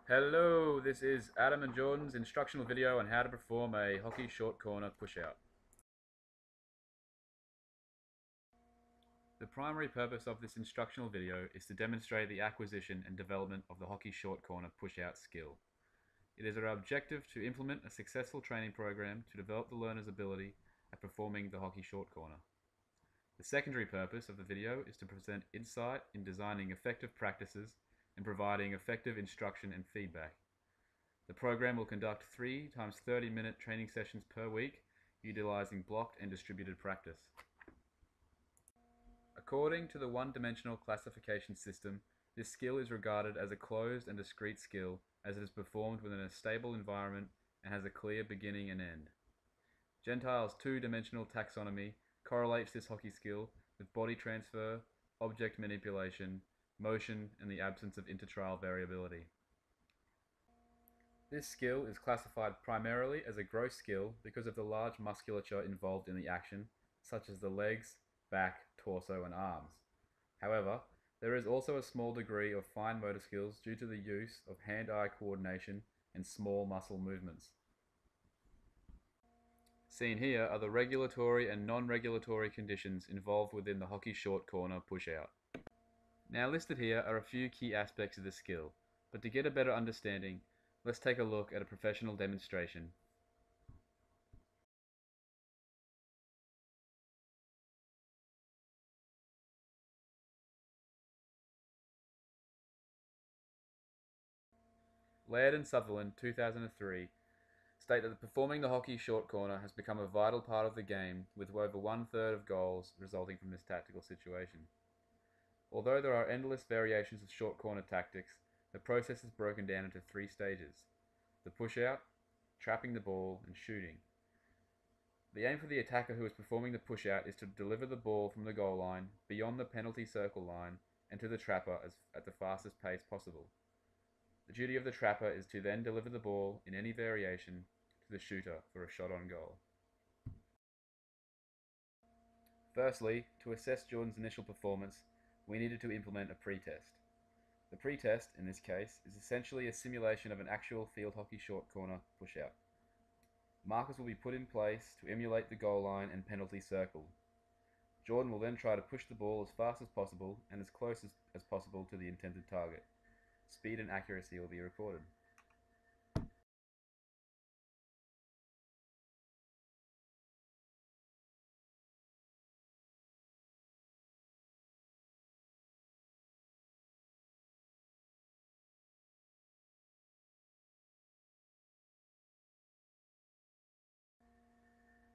Hello, this is Adam and Jordan's instructional video on how to perform a hockey short corner push out. The primary purpose of this instructional video is to demonstrate the acquisition and development of the hockey short corner push out skill. It is our objective to implement a successful training program to develop the learner's ability at performing the hockey short corner. The secondary purpose of the video is to present insight in designing effective practices and providing effective instruction and feedback. The program will conduct 3 times 30-minute training sessions per week, utilizing blocked and distributed practice. According to the one-dimensional classification system, this skill is regarded as a closed and discrete skill as it is performed within a stable environment and has a clear beginning and end. Gentile's two-dimensional taxonomy correlates this hockey skill with body transfer, object manipulation, motion, and the absence of intertrial variability. This skill is classified primarily as a gross skill because of the large musculature involved in the action, such as the legs, back, torso, and arms. However, there is also a small degree of fine motor skills due to the use of hand-eye coordination and small muscle movements. Seen here are the regulatory and non-regulatory conditions involved within the hockey short corner push-out. Now listed here are a few key aspects of the skill, but to get a better understanding, let's take a look at a professional demonstration. Laird and Sutherland, 2003, state that performing the hockey short corner has become a vital part of the game, with over 1/3 of goals resulting from this tactical situation. Although there are endless variations of short corner tactics, the process is broken down into 3 stages: the push out, trapping the ball, and shooting. The aim for the attacker who is performing the push out is to deliver the ball from the goal line, beyond the penalty circle line, and to the trapper at the fastest pace possible. The duty of the trapper is to then deliver the ball in any variation to the shooter for a shot on goal. Firstly, to assess Jordan's initial performance, we needed to implement a pre-test. The pre-test, in this case, is essentially a simulation of an actual field hockey short corner push-out. Markers will be put in place to emulate the goal line and penalty circle. Jordan will then try to push the ball as fast as possible and as close as possible to the intended target. Speed and accuracy will be recorded.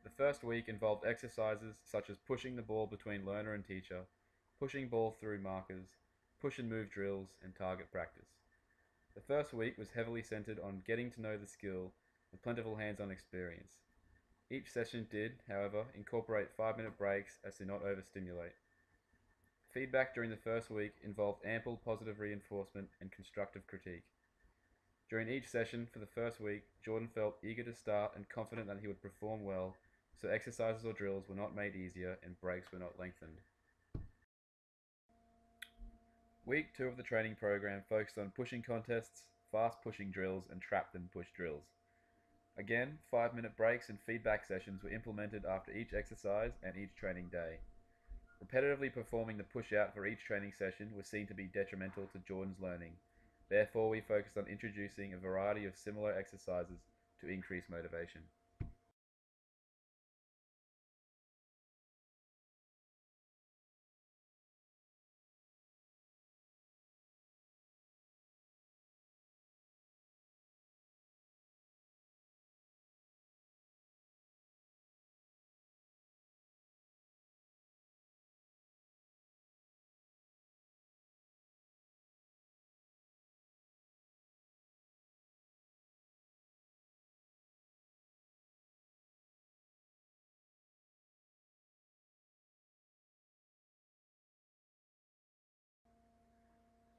The first week involved exercises such as pushing the ball between learner and teacher, pushing ball through markers, push and move drills, and target practice. The first week was heavily centered on getting to know the skill with plentiful hands-on experience. Each session did, however, incorporate 5-minute breaks as to not overstimulate. Feedback during the first week involved ample positive reinforcement and constructive critique. During each session for the first week, Jordan felt eager to start and confident that he would perform well, so exercises or drills were not made easier and breaks were not lengthened. Week 2 of the training program focused on pushing contests, fast pushing drills, and trap and push drills. Again, 5-minute breaks and feedback sessions were implemented after each exercise and each training day. Repetitively performing the push out for each training session was seen to be detrimental to Jordan's learning. Therefore, we focused on introducing a variety of similar exercises to increase motivation.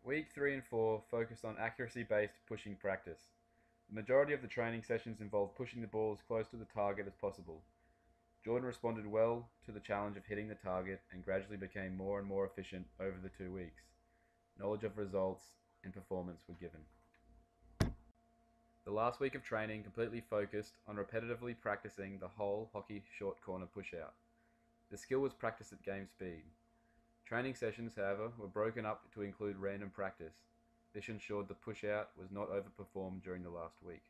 Week 3 and 4 focused on accuracy-based pushing practice. The majority of the training sessions involved pushing the ball as close to the target as possible. Jordan responded well to the challenge of hitting the target and gradually became more and more efficient over the 2 weeks. Knowledge of results and performance were given. The last week of training completely focused on repetitively practicing the whole hockey short corner push out. The skill was practiced at game speed. Training sessions, however, were broken up to include random practice. This ensured the push out was not overperformed during the last week.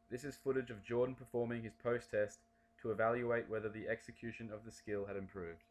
This is footage of Jordan performing his post-test to evaluate whether the execution of the skill had improved.